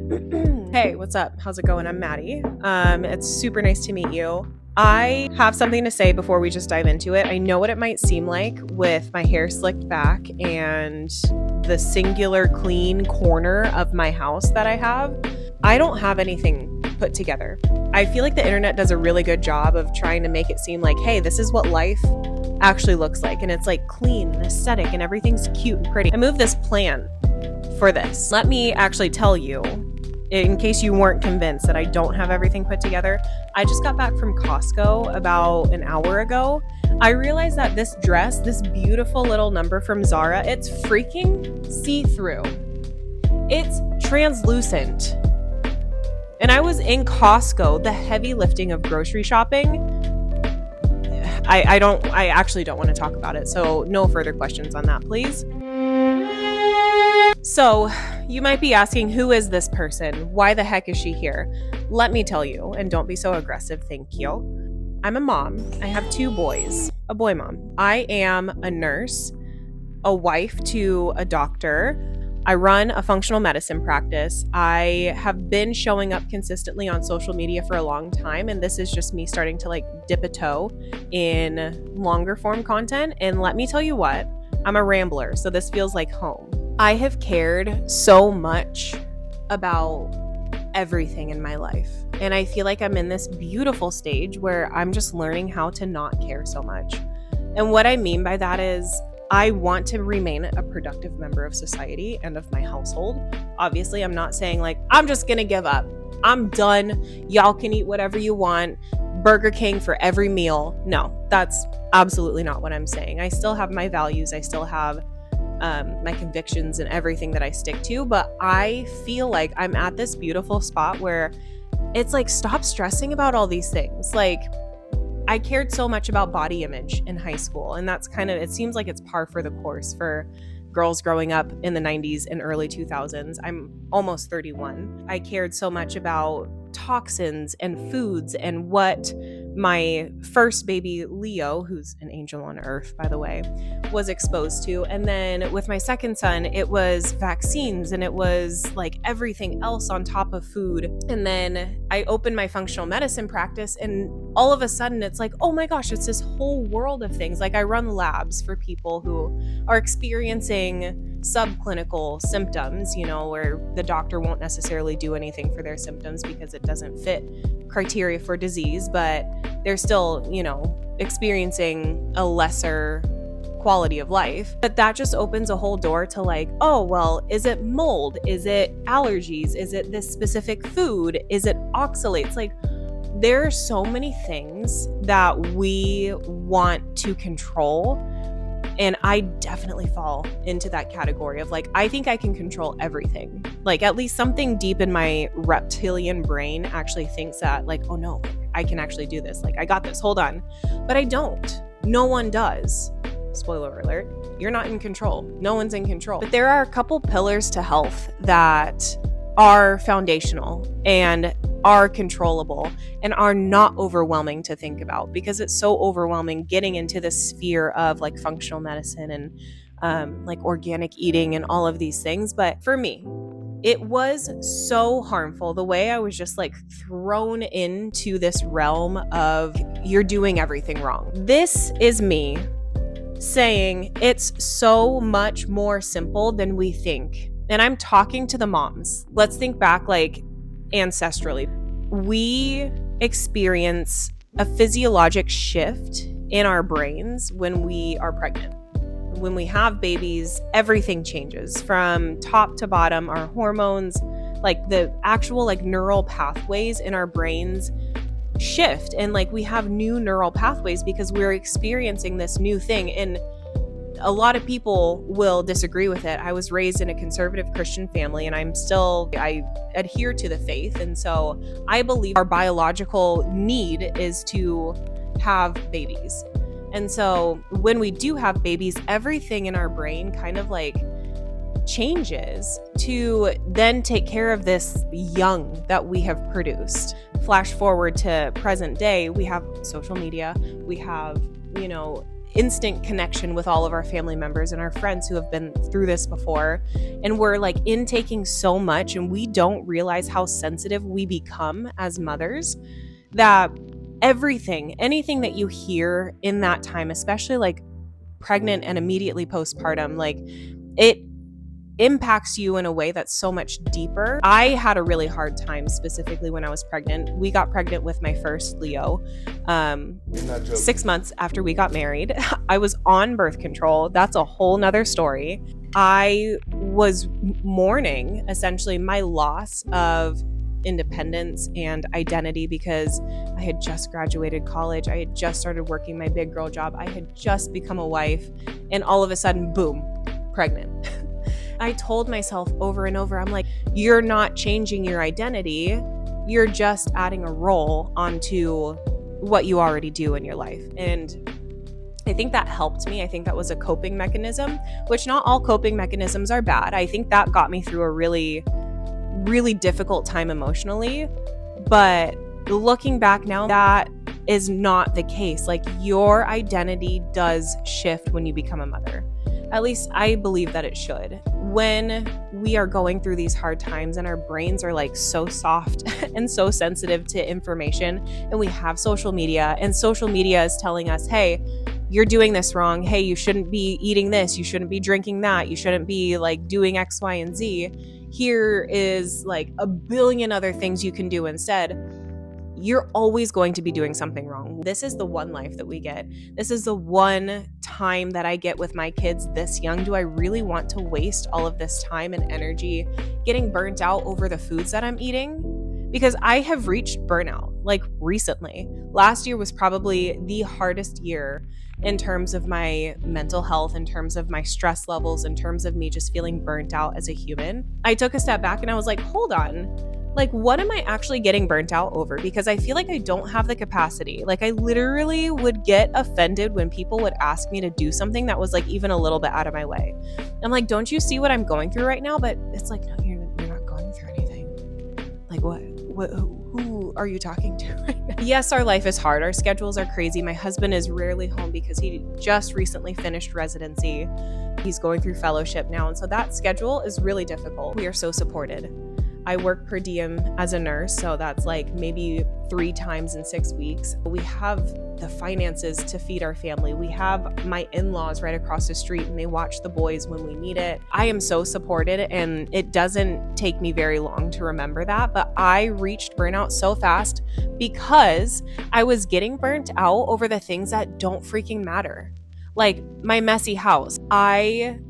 Hey, what's up? How's it going? I'm Mady. It's super nice to meet you. I have something to say before we just dive into it. I know what it might seem like with my hair slicked back and the singular clean corner of my house that I have. I don't have anything put together. I feel like the internet does a really good job of trying to make it seem like, hey, this is what life actually looks like. And it's like clean and aesthetic and everything's cute and pretty. I moved this plant for this. Let me actually tell you, in case you weren't convinced that I don't have everything put together, I just got back from Costco about an hour ago. I realized that this dress, this beautiful little number from Zara, it's freaking see-through. It's translucent. And I was in Costco, the heavy lifting of grocery shopping. I actually don't want to talk about it. So no further questions on that, please. So you might be asking, who is this person? Why the heck is she here? Let me tell you, and don't be so aggressive, thank you. I'm a mom. I have 2 boys, a boy mom. I am a nurse, a wife to a doctor. I run a functional medicine practice. I have been showing up consistently on social media for a long time, and this is just me starting to dip a toe in longer form content. And let me tell you what, I'm a rambler, so this feels like home. I have cared so much about everything in my life. And I feel like I'm in this beautiful stage where I'm just learning how to not care so much. And what I mean by that is I want to remain a productive member of society and of my household. Obviously, I'm not saying I'm just going to give up. I'm done. Y'all can eat whatever you want. Burger King for every meal. No, that's absolutely not what I'm saying. I still have my values. I still have my convictions and everything that I stick to, but I feel like I'm at this beautiful spot where it's stop stressing about all these things. I cared so much about body image in high school, and that's it seems like it's par for the course for girls growing up in the 90s and early 2000s. I'm almost 31. I cared so much about toxins and foods and what my first baby, Leo, who's an angel on earth, by the way, was exposed to. And then with my second son, it was vaccines and it was everything else on top of food. And then I opened my functional medicine practice, and all of a sudden it's oh my gosh, it's this whole world of things. I run labs for people who are experiencing subclinical symptoms, where the doctor won't necessarily do anything for their symptoms because it doesn't fit criteria for disease, but they're still, experiencing a lesser quality of life. But that just opens a whole door to oh, well, is it mold? Is it allergies? Is it this specific food? Is it oxalates? There are so many things that we want to control. And I definitely fall into that category of I think I can control everything. At least something deep in my reptilian brain actually thinks that oh no, I can actually do this. I got this, hold on. But I don't. No one does. Spoiler alert, you're not in control. No one's in control. But there are a couple pillars to health that are foundational and are controllable and are not overwhelming to think about, because it's so overwhelming getting into the sphere of functional medicine and organic eating and all of these things. But for me, it was so harmful the way I was just thrown into this realm of you're doing everything wrong. This is me saying it's so much more simple than we think. And I'm talking to the moms. Let's think back ancestrally. We experience a physiologic shift in our brains when we are pregnant. When we have babies, everything changes from top to bottom. Our hormones, the actual neural pathways in our brains shift, and we have new neural pathways because we're experiencing this new thing. And a lot of people will disagree with it. I was raised in a conservative Christian family, and I adhere to the faith. And so I believe our biological need is to have babies. And so when we do have babies, everything in our brain kind of changes to then take care of this young that we have produced. Flash forward to present day, we have social media, we have, instant connection with all of our family members and our friends who have been through this before. And we're like intaking so much, and we don't realize how sensitive we become as mothers, that anything that you hear in that time, especially like pregnant and immediately postpartum, like it impacts you in a way that's so much deeper. I had a really hard time specifically when I was pregnant. We got pregnant with my first Leo 6 months after we got married. I was on birth control. That's a whole nother story. I was mourning essentially my loss of independence and identity because I had just graduated college. I had just started working my big girl job. I had just become a wife, and all of a sudden, boom, pregnant. I told myself over and over, I'm like, you're not changing your identity. You're just adding a role onto what you already do in your life. And I think that helped me. I think that was a coping mechanism, which not all coping mechanisms are bad. I think that got me through a really, really difficult time emotionally. But looking back now, that is not the case. Like, your identity does shift when you become a mother. At least I believe that it should. When we are going through these hard times and our brains are like so soft and so sensitive to information, and we have social media, and social media is telling us, hey, you're doing this wrong. Hey, you shouldn't be eating this. You shouldn't be drinking that. You shouldn't be like doing X, Y, and Z. Here is like a billion other things you can do instead. You're always going to be doing something wrong. This is the one life that we get. This is the one time that I get with my kids this young. Do I really want to waste all of this time and energy getting burnt out over the foods that I'm eating? Because I have reached burnout, like recently. Last year was probably the hardest year in terms of my mental health, in terms of my stress levels, in terms of me just feeling burnt out as a human. I took a step back and I was like, hold on. Like, what am I actually getting burnt out over? Because I feel like I don't have the capacity. Like, I literally would get offended when people would ask me to do something that was like even a little bit out of my way. I'm like, don't you see what I'm going through right now? But it's like, no, you're not going through anything. Like, who are you talking to right now? Yes, our life is hard. Our schedules are crazy. My husband is rarely home because he just recently finished residency. He's going through fellowship now. And so that schedule is really difficult. We are so supported. I work per diem as a nurse, so that's like maybe 3 times in 6 weeks. We have the finances to feed our family. We have my in-laws right across the street, and they watch the boys when we need it. I am so supported, and it doesn't take me very long to remember that, but I reached burnout so fast because I was getting burnt out over the things that don't freaking matter. Like my messy house. I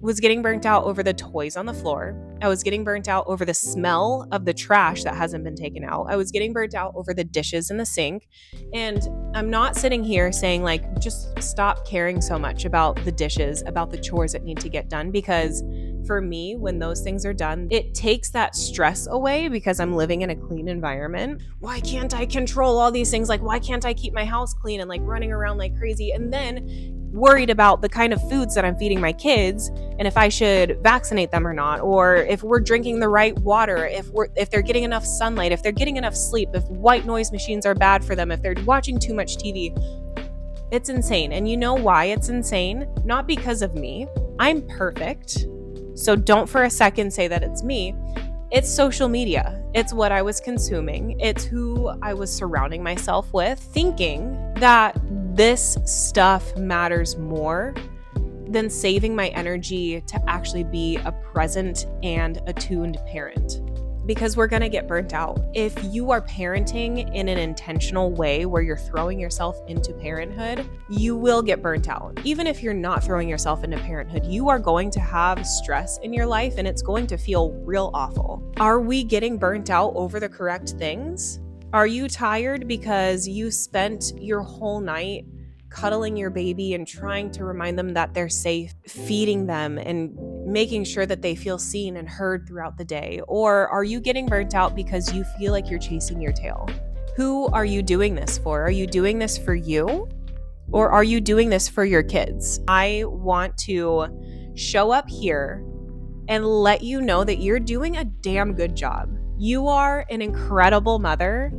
was getting burnt out over the toys on the floor. I was getting burnt out over the smell of the trash that hasn't been taken out. I was getting burnt out over the dishes in the sink. And I'm not sitting here saying like, just stop caring so much about the dishes, about the chores that need to get done. Because for me, when those things are done, it takes that stress away because I'm living in a clean environment. Why can't I control all these things? Like, why can't I keep my house clean and like running around like crazy? And then worried about the kind of foods that I'm feeding my kids and if I should vaccinate them or not, or if we're drinking the right water, if they're getting enough sunlight, if they're getting enough sleep, if white noise machines are bad for them, if they're watching too much TV. It's insane. And you know why it's insane? Not because of me. I'm perfect. So don't for a second say that it's me. It's social media. It's what I was consuming. It's who I was surrounding myself with, thinking that this stuff matters more than saving my energy to actually be a present and attuned parent. Because we're going to get burnt out. If you are parenting in an intentional way where you're throwing yourself into parenthood, you will get burnt out. Even if you're not throwing yourself into parenthood, you are going to have stress in your life and it's going to feel real awful. Are we getting burnt out over the correct things? Are you tired because you spent your whole night cuddling your baby and trying to remind them that they're safe, feeding them and making sure that they feel seen and heard throughout the day? Or are you getting burnt out because you feel like you're chasing your tail? Who are you doing this for? Are you doing this for you? Or are you doing this for your kids? I want to show up here and let you know that you're doing a damn good job. You are an incredible mother.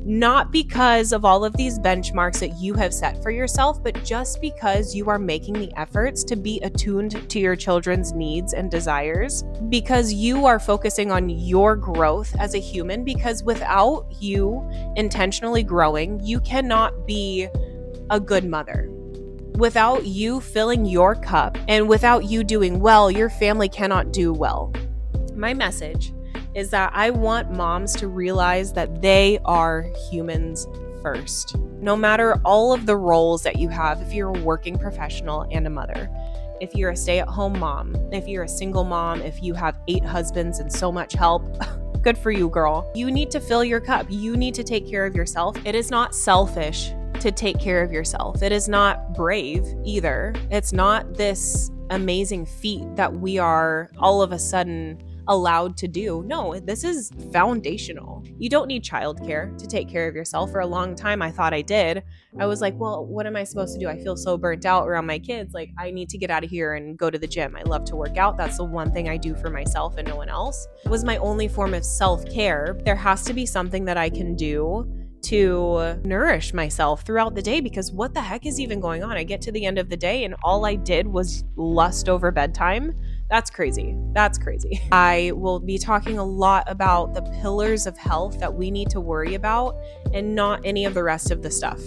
Not because of all of these benchmarks that you have set for yourself, but just because you are making the efforts to be attuned to your children's needs and desires, because you are focusing on your growth as a human, because without you intentionally growing, you cannot be a good mother. Without you filling your cup and without you doing well, your family cannot do well. My message is that I want moms to realize that they are humans first. No matter all of the roles that you have, if you're a working professional and a mother, if you're a stay-at-home mom, if you're a single mom, if you have 8 husbands and so much help, good for you, girl. You need to fill your cup. You need to take care of yourself. It is not selfish to take care of yourself. It is not brave either. It's not this amazing feat that we are all of a sudden allowed to do. No, this is foundational. You don't need childcare to take care of yourself. For a long time, I thought I did. I was like, well, what am I supposed to do? I feel so burnt out around my kids. Like, I need to get out of here and go to the gym. I love to work out. That's the one thing I do for myself and no one else. It was my only form of self-care. There has to be something that I can do to nourish myself throughout the day, because what the heck is even going on? I get to the end of the day and all I did was lust over bedtime. That's crazy. That's crazy. I will be talking a lot about the pillars of health that we need to worry about and not any of the rest of the stuff.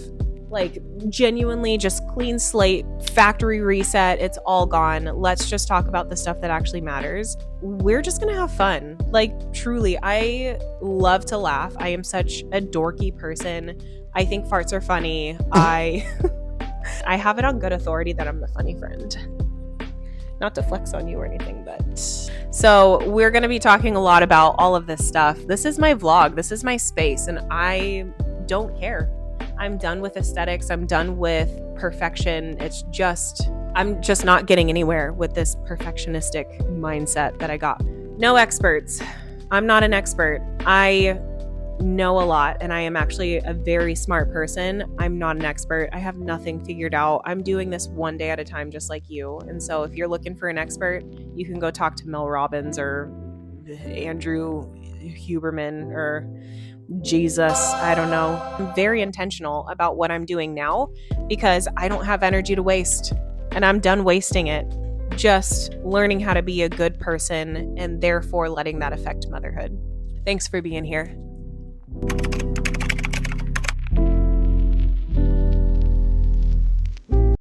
Like, genuinely just clean slate, factory reset, it's all gone. Let's just talk about the stuff that actually matters. We're just gonna have fun. Like, truly, I love to laugh. I am such a dorky person. I think farts are funny. I have it on good authority that I'm the funny friend. Not to flex on you or anything, but... So we're going to be talking a lot about all of this stuff. This is my vlog. This is my space, and I don't care. I'm done with aesthetics. I'm done with perfection. I'm just not getting anywhere with this perfectionistic mindset that I got. No experts. I'm not an expert. I know a lot, and I am actually a very smart person. I'm not an expert. I have nothing figured out. I'm doing this one day at a time, just like you. And so if you're looking for an expert, you can go talk to Mel Robbins or Andrew Huberman or Jesus. I don't know. I'm very intentional about what I'm doing now because I don't have energy to waste, and I'm done wasting it. Just learning how to be a good person and therefore letting that affect motherhood. Thanks for being here.